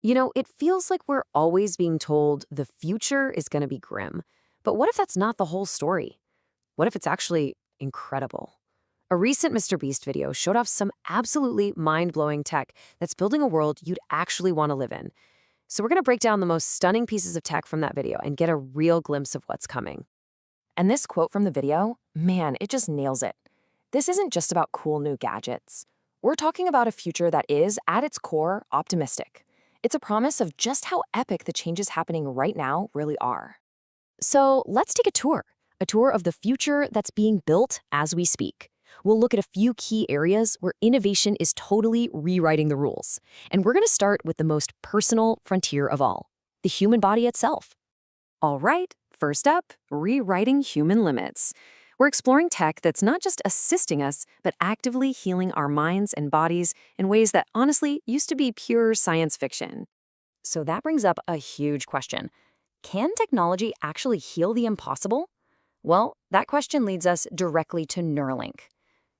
It feels like we're always being told the future is going to be grim. But what if that's not the whole story? What if it's actually incredible? A recent MrBeast video showed off some absolutely mind-blowing tech that's building a world you'd actually want to live in. So we're going to break down the most stunning pieces of tech from that video and get a real glimpse of what's coming. And this quote from the video, man, it just nails it. This isn't just about cool new gadgets. We're talking about a future that is, at its core, optimistic. It's a promise of just how epic the changes happening right now really are. So let's take a tour of the future that's being built as we speak. We'll look at a few key areas where innovation is totally rewriting the rules. And we're going to start with the most personal frontier of all, the human body itself. All right, first up, rewriting human limits. We're exploring tech that's not just assisting us, but actively healing our minds and bodies in ways that honestly used to be pure science fiction. So that brings up a huge question. Can technology actually heal the impossible? Well, that question leads us directly to Neuralink.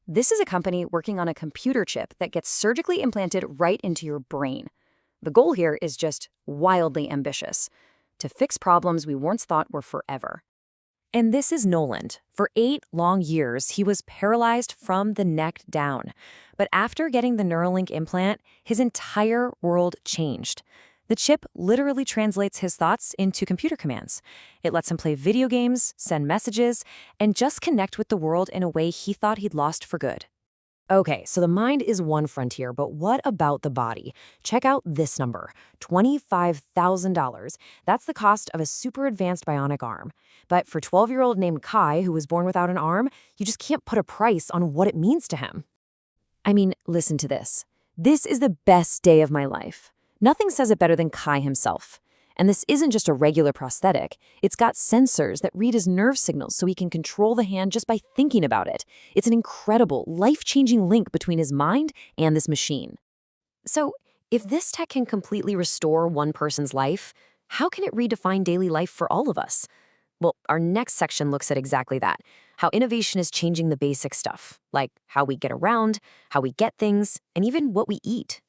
This is a company working on a computer chip that gets surgically implanted right into your brain. The goal here is just wildly ambitious, to fix problems we once thought were forever. And this is Noland. For 8 long years, he was paralyzed from the neck down. But after getting the Neuralink implant, his entire world changed. The chip literally translates his thoughts into computer commands. It lets him play video games, send messages, and just connect with the world in a way he thought he'd lost for good. Okay, so the mind is one frontier, but what about the body? Check out this number, $25,000. That's the cost of a super advanced bionic arm. But for 12-year-old named Kai, who was born without an arm, you just can't put a price on what it means to him. I mean, listen to this. This is the best day of my life. Nothing says it better than Kai himself. And this isn't just a regular prosthetic. It's got sensors that read his nerve signals so he can control the hand just by thinking about it. It's an incredible, life-changing link between his mind and this machine. So, if this tech can completely restore one person's life, how can it redefine daily life for all of us? Well, our next section looks at exactly that, how innovation is changing the basic stuff, like how we get around, how we get things, and even what we eat.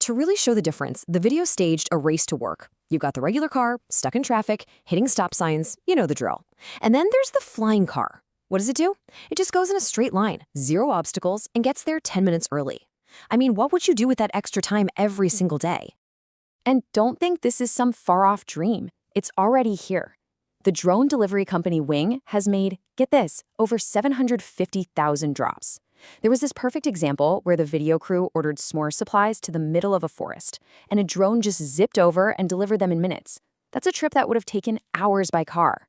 To really show the difference, the video staged a race to work. You've got the regular car, stuck in traffic, hitting stop signs, you know the drill. And then there's the flying car. What does it do? It just goes in a straight line, 0 obstacles, and gets there 10 minutes early. I mean, what would you do with that extra time every single day? And don't think this is some far-off dream. It's already here. The drone delivery company Wing has made, get this, over 750,000 drops. There was this perfect example where the video crew ordered s'more supplies to the middle of a forest, and a drone just zipped over and delivered them in minutes. That's a trip that would have taken hours by car.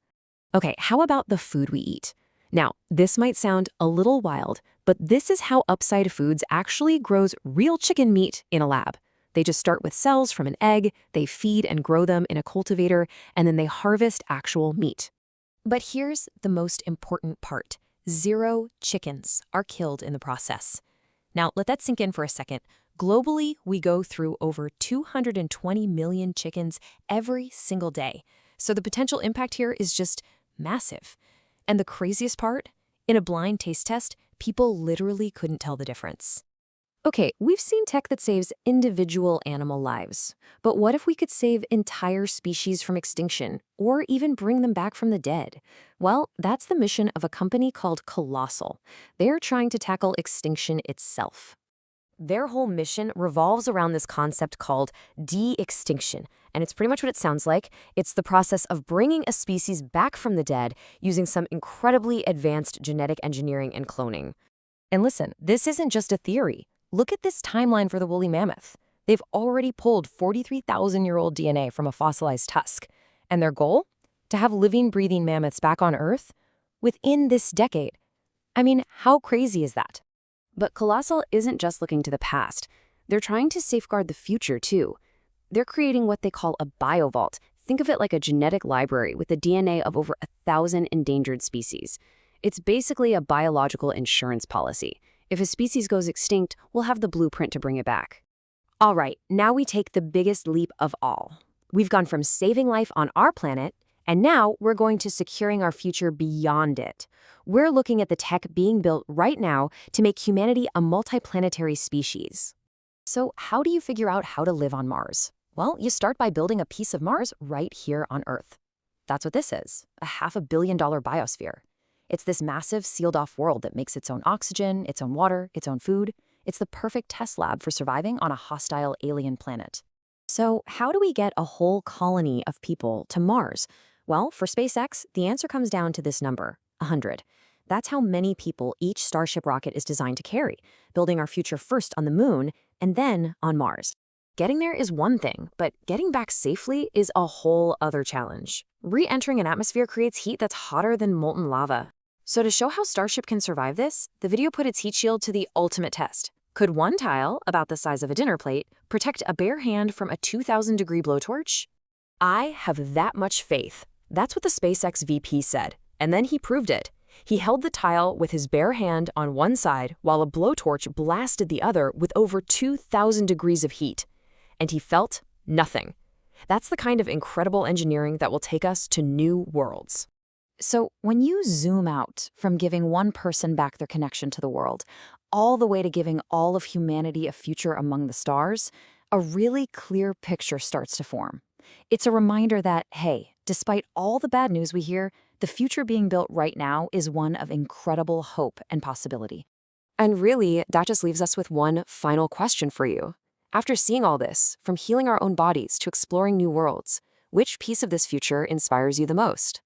Okay, how about the food we eat? Now, this might sound a little wild, but this is how Upside Foods actually grows real chicken meat in a lab. They just start with cells from an egg, they feed and grow them in a cultivator, and then they harvest actual meat. But here's the most important part. 0 chickens are killed in the process. Now, let that sink in for a second. Globally, we go through over 220 million chickens every single day. So the potential impact here is just massive. And the craziest part? In a blind taste test, people literally couldn't tell the difference. Okay, we've seen tech that saves individual animal lives. But what if we could save entire species from extinction, or even bring them back from the dead? Well, that's the mission of a company called Colossal. They're trying to tackle extinction itself. Their whole mission revolves around this concept called de-extinction, and it's pretty much what it sounds like. It's the process of bringing a species back from the dead using some incredibly advanced genetic engineering and cloning. And listen, this isn't just a theory. Look at this timeline for the woolly mammoth. They've already pulled 43,000-year-old DNA from a fossilized tusk. And their goal? To have living, breathing mammoths back on Earth within this decade. I mean, how crazy is that? But Colossal isn't just looking to the past. They're trying to safeguard the future, too. They're creating what they call a biovault. Think of it like a genetic library with the DNA of over 1,000 endangered species. It's basically a biological insurance policy. If a species goes extinct, we'll have the blueprint to bring it back. All right, now we take the biggest leap of all. We've gone from saving life on our planet, and now we're going to securing our future beyond it. We're looking at the tech being built right now to make humanity a multiplanetary species. So how do you figure out how to live on Mars? Well, you start by building a piece of Mars right here on Earth. That's what this is, a $500 million biosphere. It's this massive sealed-off world that makes its own oxygen, its own water, its own food. It's the perfect test lab for surviving on a hostile alien planet. So how do we get a whole colony of people to Mars? Well, for SpaceX, the answer comes down to this number, 100. That's how many people each Starship rocket is designed to carry, building our future first on the Moon and then on Mars. Getting there is one thing, but getting back safely is a whole other challenge. Re-entering an atmosphere creates heat that's hotter than molten lava. So to show how Starship can survive this, the video put its heat shield to the ultimate test. Could one tile, about the size of a dinner plate, protect a bare hand from a 2,000-degree blowtorch? I have that much faith. That's what the SpaceX VP said, and then he proved it. He held the tile with his bare hand on one side while a blowtorch blasted the other with over 2,000 degrees of heat. And he felt nothing. That's the kind of incredible engineering that will take us to new worlds. So when you zoom out from giving one person back their connection to the world, all the way to giving all of humanity a future among the stars, a really clear picture starts to form. It's a reminder that, hey, despite all the bad news we hear, the future being built right now is one of incredible hope and possibility. And really, that just leaves us with one final question for you. After seeing all this, from healing our own bodies to exploring new worlds, which piece of this future inspires you the most?